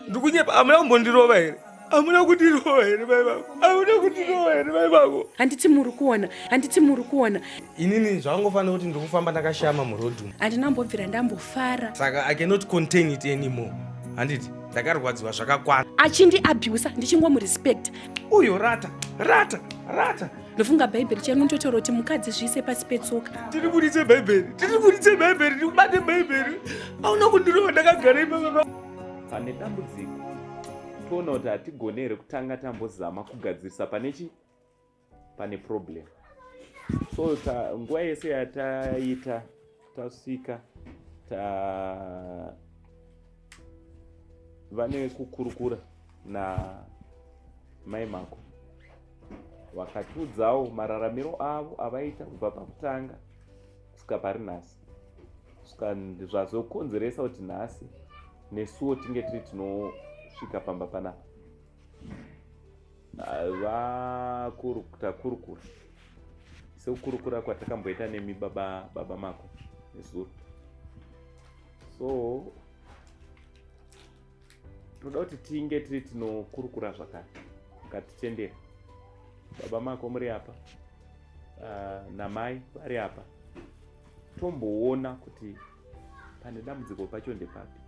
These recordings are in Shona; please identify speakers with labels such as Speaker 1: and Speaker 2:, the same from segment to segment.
Speaker 1: Ndukunyepa amuna kumbondirova here. Amuna kundirova here mai vangu. Amuna kundirova here mai vangu.
Speaker 2: Handiti muri kuona.
Speaker 1: Inini zvangofanira kuti ndikufamba ndakashama murodhu.
Speaker 2: Handina mbobvira ndambofara.
Speaker 1: Saka I cannot contain it anymore. Handiti ndakarwadziwa zvakakwana.
Speaker 2: Achindiabhusa ndichingomurespect.
Speaker 1: Uyo rata.
Speaker 2: Ndofunga bhaibheri chanondotaura kuti mukadzi zvise pasi petsoka.
Speaker 1: Tiri buditse bhaibheri, ndikubate bhaibheri. Auna kundirova ndakagara ipapa.
Speaker 3: Pane dambudziko toona kuti hatigoneri kutanga tambozama kugadzirisa pane problem. So nguva yese yataita tasvika vane kukurukura na mai mako vakatiudzawo mararamiro avo avaita kubva pakutanga kusvika pari nhasi, zvazokonzeresa kuti nhasi nesuwo tinge tiri tinosvika pamba panapa. Vakurukura sekukurukura kwatakamboita nemi baba mako nezuro. So toda kuti tinge tiri tinokurukura zvakare, ngatitendere. Baba mako muri apa, namai vari apa, tomboona kuti pane dambudziko pacho ndepapi,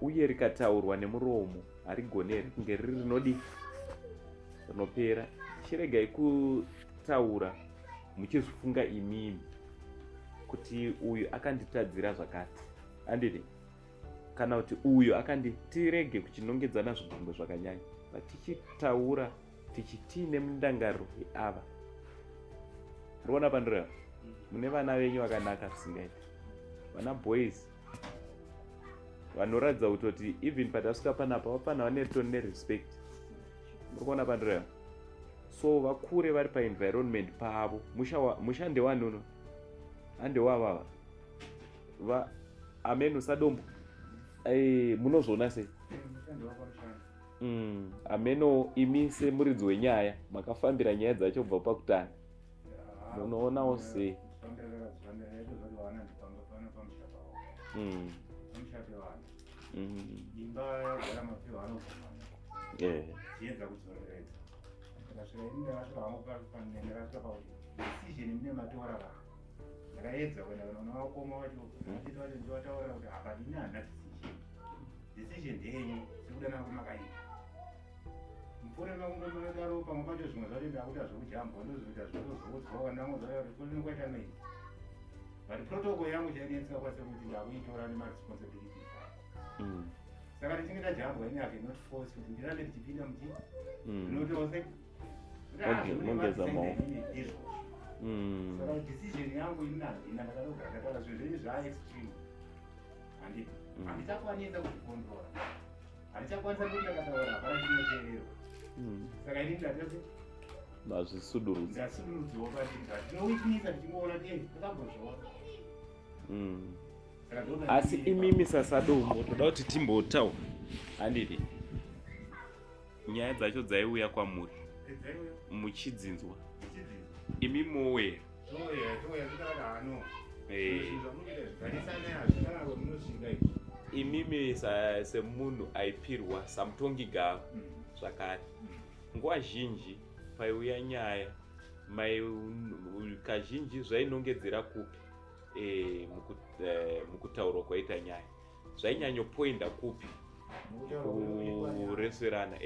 Speaker 3: uye rikataurwa nemuromo harigoneri kunge riri rinopera. Chiregai kutaura muchizvifunga imimi kuti uyu akanditadzira zvakati, handidi, kana kuti uyu tirege kuchinongedzana zvibhungo zvakanyanya, tichitaura tichitine mundangariro yeava. Rona pandira mune vana venyu vakanaka tisingaiti, vana boys vanoratidza kuti even patasvika panapa vapana vaneto nerespect. Murikuona pandira, so vakure vari paenvironment pavo. Musha ndewanono andewavava amenu sadombo munozvona sei? Ameno imi semuridzi wenyaya makafambira nyaya dzacho kubva pakutanga, munoonawo sei?
Speaker 4: Mpore na umwe mwenegaro pamwe pacho zvimwe zvacho ndakuita zvekujamba ndozoita zvinozodzwa wandangozoya kuti kuri nokwaita nei. But protocol yangu chainetsa kwase kuti ndakuitora nemaresponsibility. Saka tichinge tajambwa ini I cannot force kuti ndirambe tichipinda muti. Ndinotose
Speaker 3: mongeza maoko.
Speaker 4: Saka decision yangu ina ndakanogara ndataura zvinhu zvenyu extreme. Handichakwanisa kucontrol. Handichakwanisa kuti ndakataura hapana chinoteererwa. Saka ini ndatoti
Speaker 3: mazvisudurudza
Speaker 4: ndinowitnisa tichingona kuti takambozviona.
Speaker 3: Asi imimi sasadombo toda kuti timbotaura, handidi, nyaya dzacho dzaiuya kwamuri muchidzinzwa imi mowe imimi semunhu aipirwa samutongi gava zvakare. Nguva zhinji paiuya nyaya kazhinji zvainongedzera kupi mukutaurwa kwaita nyaya, zvainyanyopoinda kupi kureserana.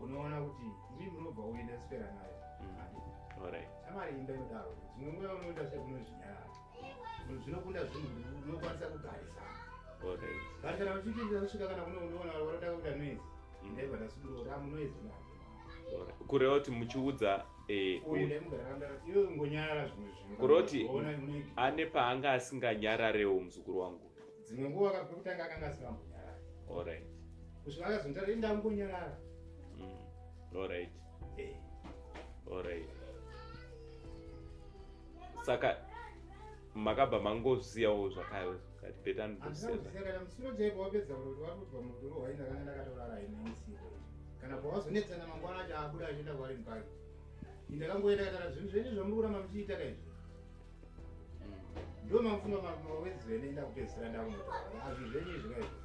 Speaker 4: Unoona kuti mimi munobva uenda sfera nayo.
Speaker 3: Alright.
Speaker 4: Amari imba inodaro. Dzimwe nguva unoita sekunozvinyara. Zvinokunda zvinhu unokwanisa kugarisana.
Speaker 3: Alright.
Speaker 4: Garisana uchipinda kusvika kana unoona waroda kuita noise. Ndaiva ndasudura noise nayo.
Speaker 3: Kureva kuti muchiudza kuroti ane paanga asinganyararewo muzukuru wangu.
Speaker 4: Dzimwe nguva kutanga akanga asinganyarara.
Speaker 3: Alright.
Speaker 4: Kusvika akazonzara ndangonyarara.
Speaker 3: Alright. Alright. Saka makabva mangoziyawo zvakayo kati petani kusiya.
Speaker 4: Kana musoro chaipo wapedza kuti watobva muduro waenda kana ndakataurara ine kana pawazonetsana mangwana acho akuda achienda kwaari mupaki. Ndakangoenda katara zvinhu zvenyu zvamuri kuramba muchiita kaizvo. ndo mafunga mawedzwe nenda kupedzisira ndakunotaura azvi zvenyu zvikaizvo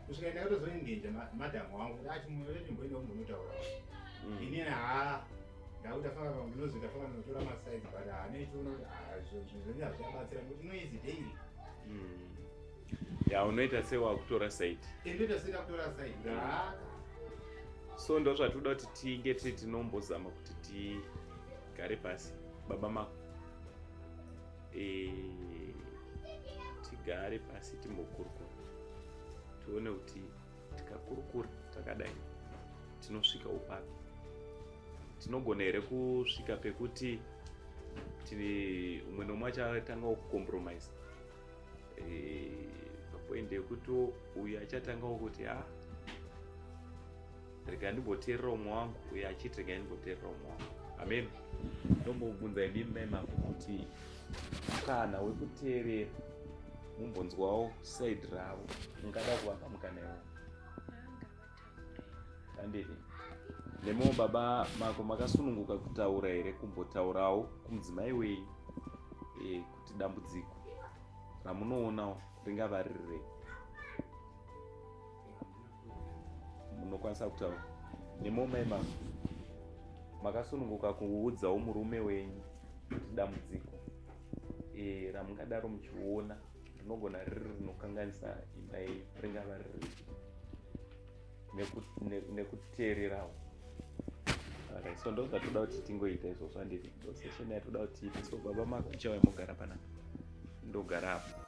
Speaker 4: kusvikaenda kutozonginja madhamu wangu ati mwoyo ndimboenda kumbonotaura ini ndakuti afanga ndinozi ndafanga ndinotora masaidzi but hanechiona kuti zvenyu hazvichabatsira nokuti noizi daily
Speaker 3: ya unoita sewakutora saiti
Speaker 4: inoita sekakutora saidzi
Speaker 3: so ndo zvatoda kuti tinge tinombozama kuti tigare pasi baba mako tigare pasi timbokurukura tione kuti tikakurukura takadai tinosvika upapi tinogona here kusvika pekuti umwe nomwe achatanga kucompromise papoindi yekuti uyu achatangawo kuti rega ndimboteerera umwe wangu uyu achiti rega ndimboteerera umwe wangu amen ndombobvunza idini mai mako kuti kana wekuteerera mumbonzwawo saidi ravo mungada kuvaka mukana iwo andini nemowo baba mako makasununguka kutaura here kumbotaurawo kumudzimai wenyu kuti dambudziko ramunoonawo ringava ririrei munokwanisa kutaura nemowo mai mako makasununguka kuudzawo murume wenyu kuti dambudziko ramungadaro muchiona rinogona riri rinokanganisa imba yenyu ringava riri nekuteererawo so ndo zvatoda kuti tingoita izvozvo handiti ndo sesheni yatoda kuti tiite so baba mako uchauya mogara panapa ndogara apo